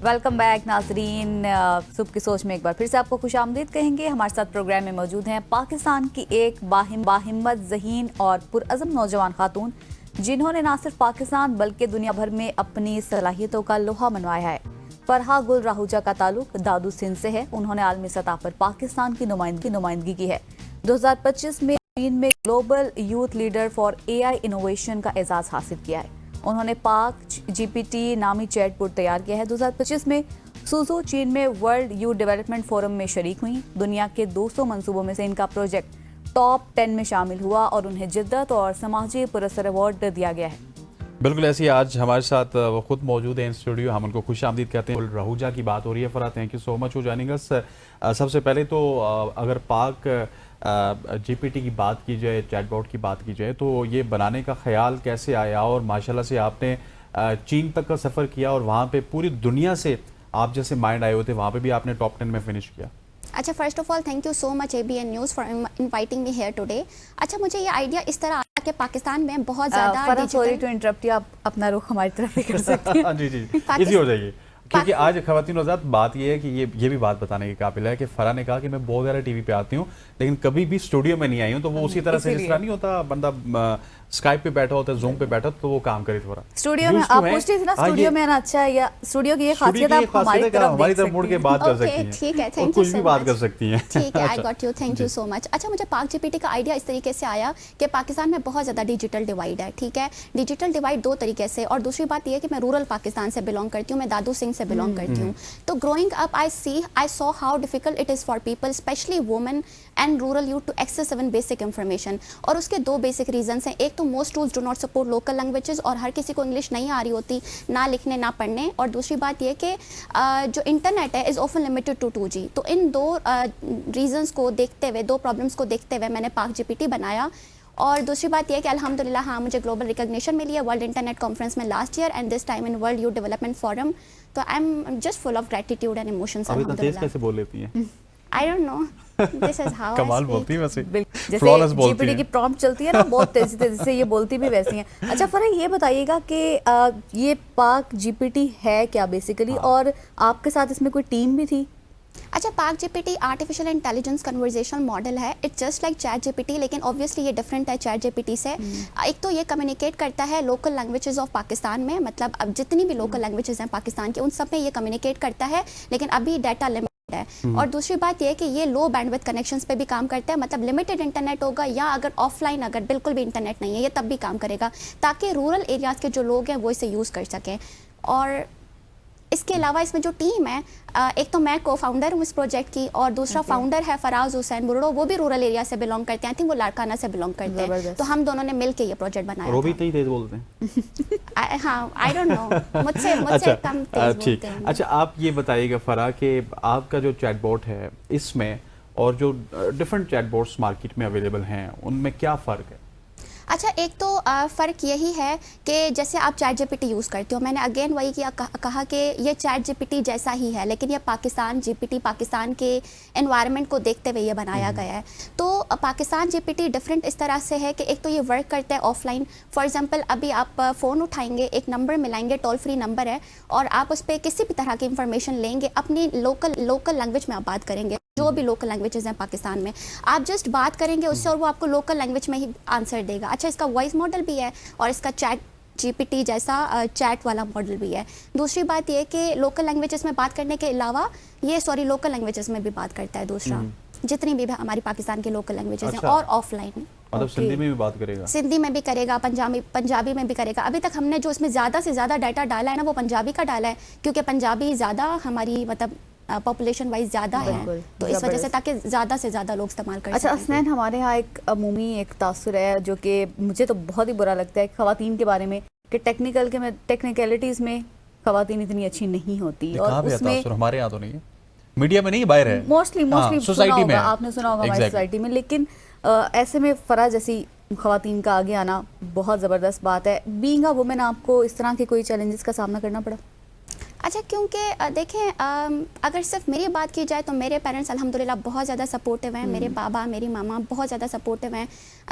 Welcome back नाजरीन। सुबह की सोच में एक बार फिर से आपको खुशामदीद कहेंगे। हमारे साथ प्रोग्राम में मौजूद हैं पाकिस्तान की एक बाहिम्मत, ज़हीन और पुरअज़म नौजवान खातून, जिन्होंने न सिर्फ पाकिस्तान बल्कि दुनिया भर में अपनी सलाहियतों का लोहा मनवाया है। फरहा गुल राहुजा का ताल्लुक दादू सिंध से है। उन्होंने आलमी सतह पर पाकिस्तान की नुमाइंदगी की है। 2025 में चीन में global youth leader for AI innovation का एजाज हासिल किया है। उन्होंने पाक GPT नामी चैटबॉट तैयार किया है। 2025 में सुजू चीन में वर्ल्ड यूथ डेवलपमेंट फोरम में शरीक हुई। दुनिया के 200 मंसूबों में से इनका प्रोजेक्ट टॉप 10 में शामिल हुआ और उन्हें जिद्दत और समाजी पुरस्कार अवार्ड दिया गया है। बिल्कुल ऐसी आज हमारे साथ वो खुद मौजूद हैं इन स्टूडियो। हम उनको खुश आमदीद कहते हैं। राहुजा की बात हो रही है। Farha, thank you so much for joining us. सबसे पहले तो अगर पाक GPT की बात की जाए, चैटबॉट की बात की जाए, तो ये बनाने का ख्याल कैसे आया? और माशाल्लाह से आपने चीन तक का सफ़र किया और वहाँ पे पूरी दुनिया से आप जैसे माइंड आए हुए थे, वहाँ पे भी आपने टॉप 10 में फिनिश किया। अच्छा, first of all thank you so much ABN news for inviting me here today. अच्छा, मुझे ये आइडिया इस तरह आया कि पाकिस्तान में बहुत ज़्यादा सॉरी टू इंटरप्ट यू, आप अपना रुख हमारी तरफ भी कर सकते हैं। जी जी, इजी हो जाइए। क्योंकि आज ख़वातीन आज़ाद बात ये है कि ये भी बात बताने के काबिल है कि फरहा ने कहा कि मैं बहुत ज़्यादा टीवी पे आती हूँ लेकिन कभी भी स्टूडियो में नहीं आई हूँ। तो वो उसी तरह से जिस तरह नहीं होता, बंदा स्काइप पे बैठा होता है, जूम पे बैठा तो वो काम करे थोड़ा स्टूडियो में। आप पूछते थे ना स्टूडियो में आना अच्छा है, या स्टूडियो की ये खासियत आप हमारी तरफ मुड़ के बात कर सकती हैं। ठीक है, थैंक यू, कुछ भी बात कर सकती हैं। ठीक है, I got you, thank you so much. अच्छा, मुझे पाक GPT का आइडिया इस तरीके से आया कि पाकिस्तान में बहुत ज़्यादा डिजिटल डिवाइड है। ठीक है, डिजिटल डिवाइड दो तरीके से, और दूसरी बात यह है कि मैं रूरल पाकिस्तान से बिलोंग करती हूँ, मैं दादू सिंह से बिलोंग करती हूँ। तो growing up I saw how difficult it is for people, specially women and rural youth, to access even basic information. और उसके दो बेसिक रीजंस हैं। एक तो most tools do not support local languages, और हर किसी को इंग्लिश नहीं आ रही होती, ना लिखने ना पढ़ने। और दूसरी बात यह कि जो इंटरनेट है is often limited to 2G। तो इन दो रीजंस को देखते हुए, दो प्रॉब्लम्स को देखते हुए मैंने पाक GPT बनाया। और दूसरी बात यह है कि अल्हम्दुलिल्लाह हाँ, मुझे ग्लोबल रिकॉग्निशन मिली है वर्ल्ड इंटरनेट कॉन्फ्रेंस में last year, and this time in world youth development forum. तो I am just full of gratitude and emotions. अभी तो तेज कैसे बोल लेती हैं? I don't know, this is how कमाल बोलती है वैसे, जैसे GPT की प्रॉम्प्ट चलती है ना, बहुत तेजी से ये बोलती भी वैसी हैं। अच्छा फरहा, ये बताइएगा कि ये पाक GPT है क्या बेसिकली, और आपके साथ इसमें कोई टीम भी थी? अच्छा, पाक GPT artificial intelligence conversational model है। It's just like chat GPT, लेकिन ऑब्वियसली ये डिफरेंट है चैट GPT से। एक तो ये कम्युनिकेट करता है लोकल लैंग्वेजेस ऑफ पाकिस्तान में, मतलब अब जितनी भी लोकल लैंग्वेजेस हैं पाकिस्तान की, उन सब में ये कम्युनिकेट करता है, लेकिन अभी डाटा लिमिटेड है। और दूसरी बात यह है कि ये लो बैंडविड्थ कनेक्शंस पे भी काम करता है, मतलब लिमिटेड इंटरनेट होगा, या अगर ऑफलाइन अगर बिल्कुल भी इंटरनेट नहीं है, ये तब भी काम करेगा, ताकि रूरल एरियाज़ के जो लोग हैं वो इसे यूज़ कर सकें। और इसके अलावा इसमें जो टीम है, एक तो मैं को फाउंडर हूँ इस प्रोजेक्ट की, और दूसरा फाउंडर है फराज हुसैन बुरड़ो, वो भी रूरल एरिया से बिलोंग करते हैं। आई थिंक वो लाड़काना से बिलोंग करते हैं। तो हम दोनों ने मिलकर ये प्रोजेक्ट बनाया। वो भी तेज बोलते हैं। हाँ, आई डोंट नो, मुझसे कम तेज बोलते हैं। अच्छा, आप ये बताइएगा फरहा कि आपका जो चैटबॉट है इसमें और जो डिफरेंट चैटबॉट्स मार्केट में अवेलेबल हैं, उनमें क्या फ़र्क है? अच्छा, एक तो फ़र्क यही है कि जैसे आप चैट GPT यूज़ करते हो, मैंने अगेन वही कहा कि ये चैट GPT जैसा ही है, लेकिन ये पाकिस्तान GPT, पाकिस्तान के एनवायरनमेंट को देखते हुए ये बनाया गया है। तो पाकिस्तान GPT डिफरेंट इस तरह से है कि एक तो ये वर्क करता है ऑफलाइन। फॉर एग्जांपल, अभी आप फ़ोन उठाएंगे, एक नंबर मिलाएंगे, टोल फ्री नंबर है, और आप उस पर किसी भी तरह की इंफॉर्मेशन लेंगे, अपनी लोकल लैंग्वेज में आप बात करेंगे, जो भी लोकल लैंग्वेजेस हैं पाकिस्तान में, आप जस्ट बात करेंगे उससे और वो आपको लोकल लैंग्वेज में ही आंसर देगा। अच्छा, इसका वॉइस मॉडल भी है और इसका चैट GPT जैसा चैट वाला मॉडल भी है। दूसरी बात ये कि लोकल लैंग्वेजेस में बात करने के अलावा ये लोकल लैंग्वेजेस में भी बात करता है। दूसरा, जितनी भी हमारी पाकिस्तान की लोकल लैंग्वेजेस हैं, और ऑफलाइन, मतलब सिंधी में भी बात करेगा, सिंधी में भी करेगा, पंजाबी में भी करेगा। अभी तक हमने जो इसमें ज़्यादा से ज़्यादा डाटा डाला है ना, वो पंजाबी का डाला है, क्योंकि पंजाबी ज़्यादा हमारी मतलब पॉपुलेशन वाइज ज़्यादा है, तो इस वजह से, ताकि ज़्यादा से ज़्यादा लोग इस्तेमाल कर सकें। अच्छा हसनैन, हमारे यहाँ एक अमूमी एक तासुर है जो कि मुझे तो बहुत ही बुरा लगता है ख़वातीन के बारे में, कि टेक्निकलिटीज़ में ख़वातीन इतनी अच्छी नहीं होती। और उसमें हमारे यहाँ तो नहीं है, मीडिया में नहीं, बाहर है, मोस्टली सोसाइटी में, आपने सुना होगा हमारी सोसाइटी में। लेकिन ऐसे में फरहा जैसी ख़वातीन का आगे आना बहुत ज़बरदस्त बात है। बीइंग अ वुमेन, आपको इस तरह के कोई चैलेंजेस का सामना करना पड़ा? अच्छा, क्योंकि देखें, अगर सिर्फ मेरी बात की जाए तो मेरे पेरेंट्स अल्हम्दुलिल्लाह बहुत ज़्यादा सपोर्टिव हैं। मेरे बाबा, मेरी मामा बहुत ज़्यादा सपोर्टिव हैं,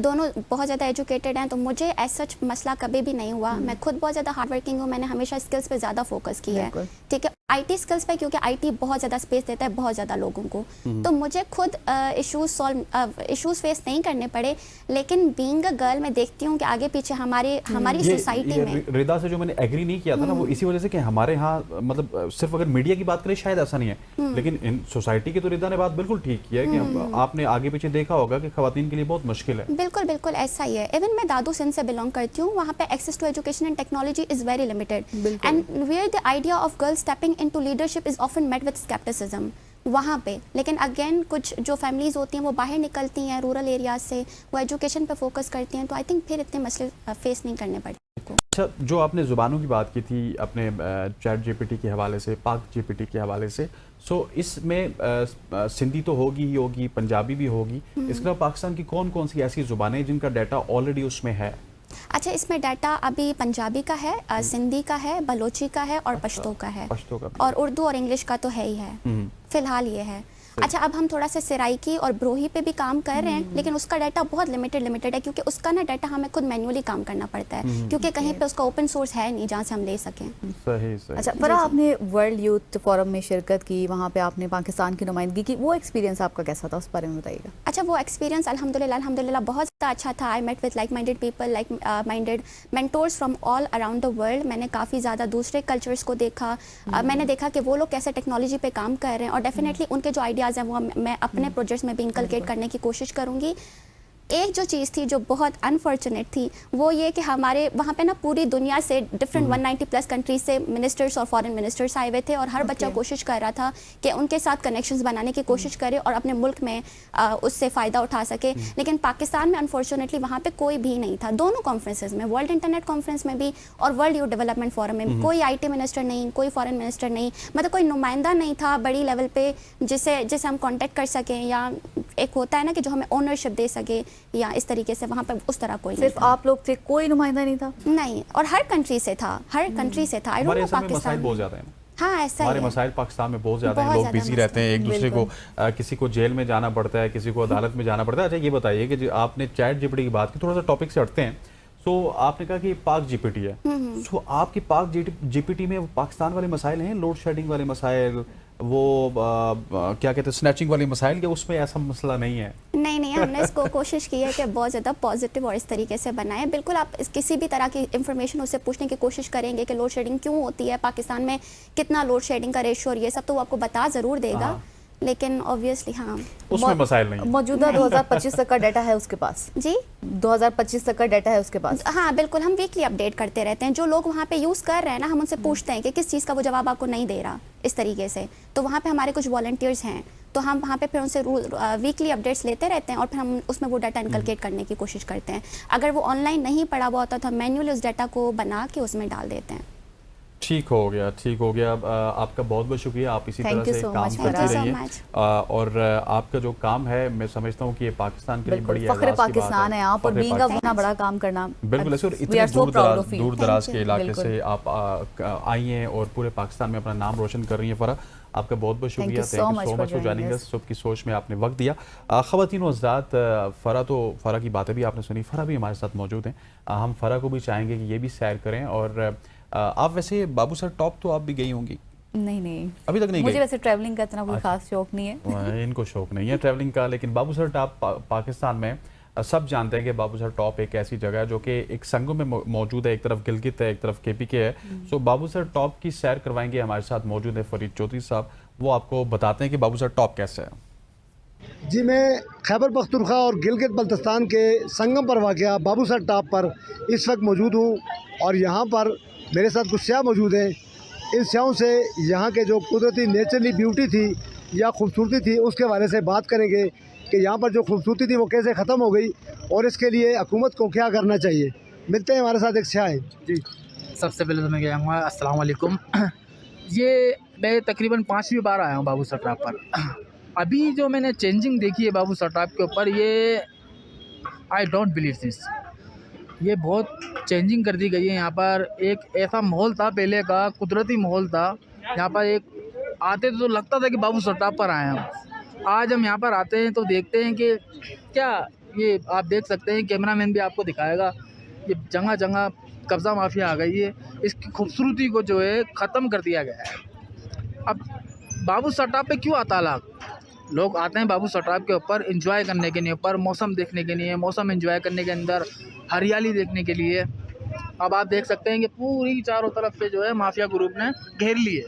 दोनों बहुत ज़्यादा एजुकेटेड हैं, तो मुझे ऐसा सच मसला कभी भी नहीं हुआ। मैं खुद बहुत ज़्यादा हार्ड वर्किंग हूँ, मैंने हमेशा स्किल्स पे ज़्यादा फोकस किया है, ठीक है। आईटी स्किल्स पे, क्योंकि आईटी बहुत ज़्यादा स्पेस देता है बहुत ज़्यादा लोगों को, तो मुझे खुद इश्यूज फेस नहीं करने पड़े, लेकिन बीइंग अ गर्ल मैं देखती हूँ कि आगे पीछे हमारी सोसाइटी में रिदा से जो मैंने एग्री नहीं किया था ना, वो इसी वजह से कि हमारे यहाँ मतलब सिर्फ अगर मीडिया की बात करें शायद ऐसा नहीं है, लेकिन इन सोसाइटी की तो रिदा ने बात बिल्कुल ठीक की है कि आपने आगे पीछे देखा होगा कि खवातीन के लिए बहुत मुश्किल है। बिल्कुल बिल्कुल ऐसा ही है। इवन मैं दादू सिंध से बिलोंग करती हूँ, वहाँ पे access to education and technology is very limited, and where the idea of girls stepping into leadership is often met with scepticism वहाँ पे। लेकिन अगेन कुछ जो फैमिलीज होती हैं वो बाहर निकलती हैं रूरल एरियाज से, वो एजुकेशन पे फोकस करती हैं, तो आई थिंक फिर इतने मसले फेस नहीं करने पड़ते। अच्छा, जो आपने ज़ुबानों की बात की थी अपने चैट जीपीटी के हवाले से, पाक जीपीटी के हवाले से, सो इसमें सिंधी तो होगी ही होगी, पंजाबी भी होगी, इसके अलावा पाकिस्तान की कौन कौन सी ऐसी ज़ुबानें जिनका डाटा ऑलरेडी उसमें है? अच्छा, इसमें डाटा अभी पंजाबी का है, सिंधी का है, बलोची का है और पश्तो का है, पश्तो का भी। और उर्दू और इंग्लिश का तो है ही है, फिलहाल ये है। अच्छा, अब हम थोड़ा सा सराइकी और ब्रोही पे भी काम कर रहे हैं, लेकिन उसका डाटा बहुत लिमिटेड है, क्योंकि उसका ना डाटा हमें खुद मैन्युअली काम करना पड़ता है, क्योंकि कहीं पे उसका ओपन सोर्स है नहीं जहाँ से हम ले सकें। सही सही। अच्छा फरा, आपने वर्ल्ड यूथ फोरम में शिरकत की, वहाँ पे आपने पाकिस्तान की नुमाइंदगी की, वो एक्सपीरियंस आपका कैसा था, उस बारे में बताइएगा। अच्छा, वो एक्सपीरियंस अल्हम्दुलिल्लाह बहुत ज़्यादा अच्छा था। I met with like minded people, like minded mentors from all around the world. मैंने काफ़ी ज़्यादा दूसरे कल्चर्स को देखा, मैंने देखा कि वो लोग कैसे टेक्नोलॉजी पे काम कर रहे हैं, और डेफिनेटली उनके जो आइडियाज़ हैं वो मैं अपने प्रोजेक्ट्स में भी इंकलकेट करने की कोशिश करूँगी। एक जो चीज़ थी जो बहुत अनफॉर्चुनेट थी, वो ये कि हमारे वहाँ पे ना पूरी दुनिया से डिफरेंट 190 प्लस कंट्रीज से मिनिस्टर्स और फॉरेन मिनिस्टर्स आए हुए थे, और हर बच्चा कोशिश कर रहा था कि उनके साथ कनेक्शंस बनाने की कोशिश करे और अपने मुल्क में उससे फ़ायदा उठा सके। लेकिन पाकिस्तान में अनफॉर्चुनेटली वहाँ पे कोई भी नहीं था। दोनों कॉन्फ्रेंसेज में, वर्ल्ड इंटरनेट कॉन्फ्रेंस में भी और वर्ल्ड यूथ डेवलपमेंट फोरम में भी, कोई IT मिनिस्टर नहीं, कोई फॉरेन मिनिस्टर नहीं, मतलब कोई नुमाइंदा नहीं था बड़ी लेवल पे जिसे हम कॉन्टेक्ट कर सकें, या एक होता है ना कि जो हमें ओनरशिप दे सके, या इस तरीके से वहाँ पे उस तरह कोई सिर्फ आप लोग थे, कोई नुमाइंदा नहीं था? नहीं, और हर कंट्री से था, हर कंट्री से था। आई डोंट नो पाकिस्तान बहुत ज़्यादा है। हाँ, ऐसा हमारे है। मसाइल पाकिस्तान में बहुत ज़्यादा हैं, लोग बिजी रहते हैं, एक दूसरे को किसी को जेल में जाना पड़ता है, किसी को अदालत में जाना पड़ता है। अच्छा, ये बताइए कि आपने चैट जीपीटी की बात की, थोड़ा सा टॉपिक से हटते हैं। सो आपने कहा कि पाक जीपीटी है, सो आपकी पाक जीपीटी में पाकिस्तान वाले मसाइल हैं, लोड शेडिंग वाले मसाइल, वो क्या कहते हैं स्नैचिंग वाले मसाइल, क्या उसमें ऐसा मसला नहीं है? नहीं, हमने इसको कोशिश की है कि बहुत ज़्यादा पॉजिटिव और इस तरीके से बनाए। बिल्कुल, आप किसी भी तरह की इंफॉर्मेशन उससे पूछने की कोशिश करेंगे कि लोड शेडिंग क्यों होती है, पाकिस्तान में कितना लोड शेडिंग का रेशो और ये सब, तो वो आपको बता ज़रूर देगा, लेकिन ऑब्वियसली हाँ उसमें मसाइल नहीं। मौजूदा 2025 तक का डाटा है उसके पास जी, 2025 तक का डाटा है उसके पास। हाँ बिल्कुल, हम वीकली अपडेट करते रहते हैं। जो लोग वहाँ पे यूज़ कर रहे हैं ना, हम उनसे पूछते हैं कि किस चीज़ का वो जवाब आपको नहीं दे रहा इस तरीके से, तो वहाँ पे हमारे कुछ वॉलंटियर्स हैं, तो हम वहाँ पे फिर उनसे वीकली अपडेट्स लेते रहते हैं, और फिर हम उसमें वो डाटा इनकलकेट करने की कोशिश करते हैं। अगर वो ऑनलाइन नहीं पड़ा हुआ होता तो हम मैन्युअली उस डाटा को बना के उसमें डाल देते हैं। ठीक हो गया। आपका बहुत बहुत शुक्रिया, आप इसी तरह से काम करते रहिए, और आपका जो काम है मैं समझता हूँ कि ये पाकिस्तान के लिए बड़ी फख्र पाकिस्तान है आप, और बीइंग अ वुमन बड़ा काम करना बिल्कुल ऐसे, और इतने दूर दराज के इलाके से आप आई हैं और पूरे पाकिस्तान में अपना नाम रोशन कर रही हैं। फरा, आपका बहुत बहुत शुक्रिया, thank you so much for joining us. सुबह की सोच में आपने वक्त दिया। ख़वातीन व हज़रात, फ़रा की बातें भी आपने सुनी, फ़रा भी हमारे साथ मौजूद हैं। हम फ़रा को भी चाहेंगे कि ये भी सैर करें। और आप वैसे बाबू सर टॉप तो आप भी गई होंगी? नहीं, अभी तक नहीं गई। मुझे वैसे ट्रैवलिंग का इतना कोई खास शौक नहीं है। इनको शौक नहीं है ट्रैवलिंग का, लेकिन बाबू सर टॉप पाकिस्तान में सब जानते हैं कि बाबू सर टॉप एक ऐसी जगह है जो कि एक संगम में मौजूद है, एक तरफ गिलगित है, एक तरफ KPK है। सो बाबू सर टॉप की सैर करवाएंगे, हमारे साथ मौजूद है फरीद चौधरी साहब, वो आपको बताते हैं कि बाबू सर टॉप कैसे है। जी, मैं खैबर पख्तूनख्वा और गिलगित बल्तिस्तान के संगम पर वाक़या बाबू सर टॉप पर इस वक्त मौजूद हूँ, और यहाँ पर मेरे साथ कुछ स्याह मौजूद हैं। इन स्याहों से यहाँ के जो कुदरती नेचुरली ब्यूटी थी या खूबसूरती थी उसके बारे से बात करेंगे कि यहाँ पर जो खूबसूरती थी वो कैसे ख़त्म हो गई, और इसके लिए हुकूमत को क्या करना चाहिए। मिलते हैं, हमारे साथ एक स्याह हैं जी। सबसे पहले तो मैं कहूँगा अस्सलाम वालेकुम। ये मैं तकरीबन 5वीं बार आया हूँ बाबू सर टॉप पर। अभी जो मैंने चेंजिंग देखी है बाबू सर टॉप के ऊपर, ये आई डोंट बिलीव दिस, ये बहुत चेंजिंग कर दी गई है। यहाँ पर एक ऐसा माहौल था पहले का, कुदरती माहौल था। यहाँ पर एक आते तो लगता था कि बाबू सर टॉप पर आए हम। आज हम यहाँ पर आते हैं तो देखते हैं कि क्या, ये आप देख सकते हैं, कैमरामैन भी आपको दिखाएगा, ये जगह जगह कब्ज़ा माफिया आ गई है। इसकी खूबसूरती को जो है ख़त्म कर दिया गया है। अब बाबू सटाप पे क्यों आता लाग? लोग आते हैं बाबू सटाप के ऊपर एंजॉय करने के लिए, ऊपर मौसम देखने के लिए, मौसम एंजॉय करने के अंदर हरियाली देखने के लिए। अब आप देख सकते हैं कि पूरी चारों तरफ से जो है माफिया ग्रुप ने घेर ली है,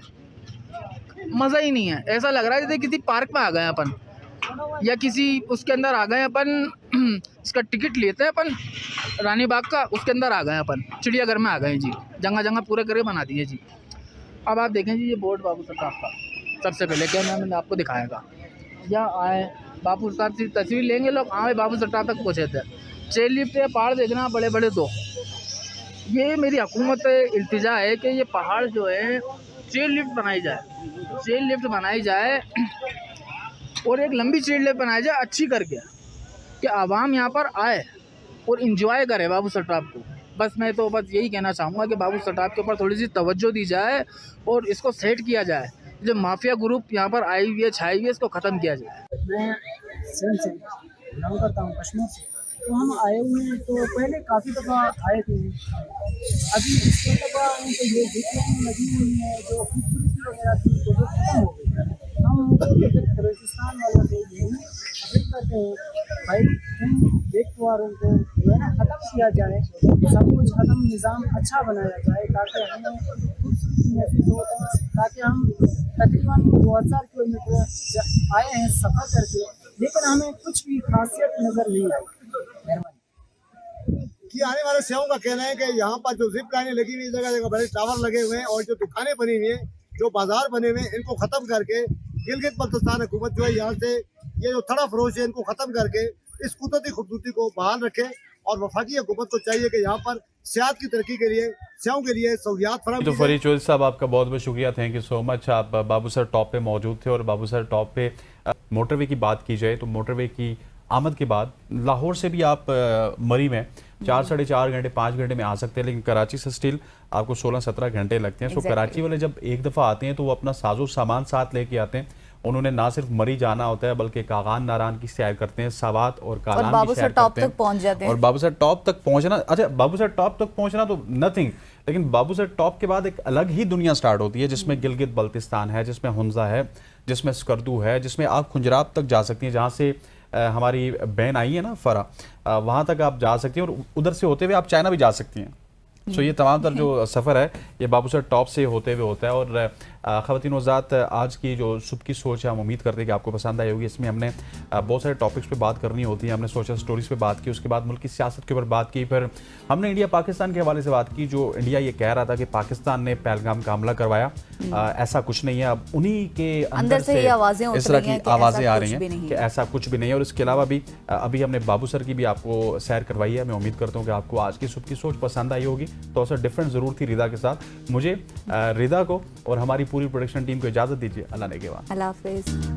मज़ा ही नहीं है। ऐसा लग रहा है जैसे किसी पार्क में आ गए अपन, या किसी उसके अंदर आ गए अपन, इसका टिकट लेते हैं अपन रानी बाग का, उसके अंदर आ गए अपन, चिड़ियाघर में आ गए जी, जगह जगह पूरे करके बना दिए जी। अब आप देखें जी, ये बोर्ड बाबू सटाप का सबसे पहले क्या मैंने आपको दिखाएगा, यहाँ आए बाबू सटाप की तस्वीर लेंगे लोग, आए बाबू सटाप तक पहुँचे थे। चेन लिफ्ट है, पहाड़ देखना बड़े बड़े दो, ये मेरी हुकूमत इल्तिजा है कि ये पहाड़ जो है चेन लिफ्ट बनाई जाए, चेन लिफ्ट बनाई जाए और एक लंबी चेन लिफ्ट बनाई जाए अच्छी करके, कि आवाम यहाँ पर आए और इन्जॉय करे बाबू सटाप को। बस मैं तो बस यही कहना चाहूँगा कि बाबू सटाप के ऊपर थोड़ी सी तवज्जो दी जाए और इसको सेट किया जाए। जो माफिया ग्रुप यहाँ पर आई हुई है, छाई हुई है, इसको ख़त्म किया जाए। मैं सिंध से बिलोंग करता हूँ, कश्मीर से। तो हम आए हुए हैं, तो पहले काफ़ी दफ़ा आए थे, अभी इसके दफ़ा तो ये दिखने लगी हुई है जो खूबसूरती वगैरह थी तो वो खत्म हो गई है। हम बलूचिस्तान वालों से यही अपील करते हैं, भाई इन बेकवारों को जो है ना ख़त्म किया जाए, सब कुछ ख़त्म, निज़ाम अच्छा बनाया जाए ताकि हमें खूबसूरती महसूस हो, ताकि हम तकरीबन 2000 किलोमीटर आए हैं सफ़र करके, लेकिन हमें कुछ भी खासियत नज़र नहीं आई। कि आने वाले सेवाओं का कहना है कि यहाँ पर जो जिप लाइनें लगी हुई, जगह जगह बड़े टावर लगे हुए हैं और जो दुकानें बनी हुई हैं, जो बाजार बने हुए हैं, इनको ख़त्म करके गिलगित बल्तिस्तान हुकूमत जो है यहाँ से ये जो थड़ा फरोश है इनको ख़त्म करके इस कुदरती खूबसूरती को बहाल रखे। और वफाकी हुकूमत को चाहिए कि यहाँ पर सियाहत की तरक्की के लिए, सेवाओं के लिए सहूलियात फराहम तो फरीद चौधरी साहब, आपका बहुत बहुत शुक्रिया, थैंक यू सो मच। आप बाबूसर टॉप पे मौजूद थे और बाबूसर टॉप पे मोटरवे की बात की जाए तो मोटरवे की आमद के बाद लाहौर से भी आप मरी में 4 साढ़े 4 घंटे 5 घंटे में आ सकते हैं, लेकिन कराची से स्टिल आपको 16-17 घंटे लगते हैं। सो कराची वाले जब एक दफ़ा आते हैं तो वो अपना साजो सामान साथ लेके आते हैं। उन्होंने ना सिर्फ मरी जाना होता है बल्कि कागान नारान की सैर करते हैं, सवात और कालान की सैर करते हैं, पहुंच जाते हैं। और बाबूसर टॉप तक पहुंचना, अच्छा बाबूसर टॉप तक पहुंचना तो नथिंग, लेकिन बाबूसर टॉप के बाद एक अलग ही दुनिया स्टार्ट होती है जिसमें गिलगित बल्तिस्तान है, जिसमें हुंजा है, जिसमें स्कर्दू है, जिसमें आप खुंजराब तक जा सकती हैं, जहाँ से हमारी बहन आई है ना फरा, वहाँ तक आप जा सकती हैं और उधर से होते हुए आप चाइना भी जा सकती हैं। सो ये तमाम तर जो सफ़र है ये बाबूसर टॉप से होते हुए होता है। और ख़वातीन वज़ात, आज की जो सुबह की सोच है हम उम्मीद करते हैं कि आपको पसंद आई होगी। इसमें हमने बहुत सारे टॉपिक्स पे बात करनी होती है, हमने सोशल स्टोरीज़ पे बात की, उसके बाद मुल्क की सियासत के ऊपर बात की, फिर हमने इंडिया पाकिस्तान के हवाले से बात की। जो इंडिया ये कह रहा था कि पाकिस्तान ने पहलगाम का हमला करवाया, ऐसा कुछ नहीं है। अब उन्हीं के अंदर से इस तरह की आवाज़ें आ रही हैं कि ऐसा कुछ भी नहीं है। और इसके अलावा भी अभी हमने बाबूसर की भी आपको सैर करवाई है। मैं उम्मीद करता हूँ कि आपको आज की सुबह की सोच पसंद आई होगी। तो सर डिफरेंट ज़रूर थी रिदा के साथ। मुझे रिदा को और हमारी पूरी प्रोडक्शन टीम को इजाज़त दीजिए। अल्लाह ने के बाद। अल्लाह हाफिज़।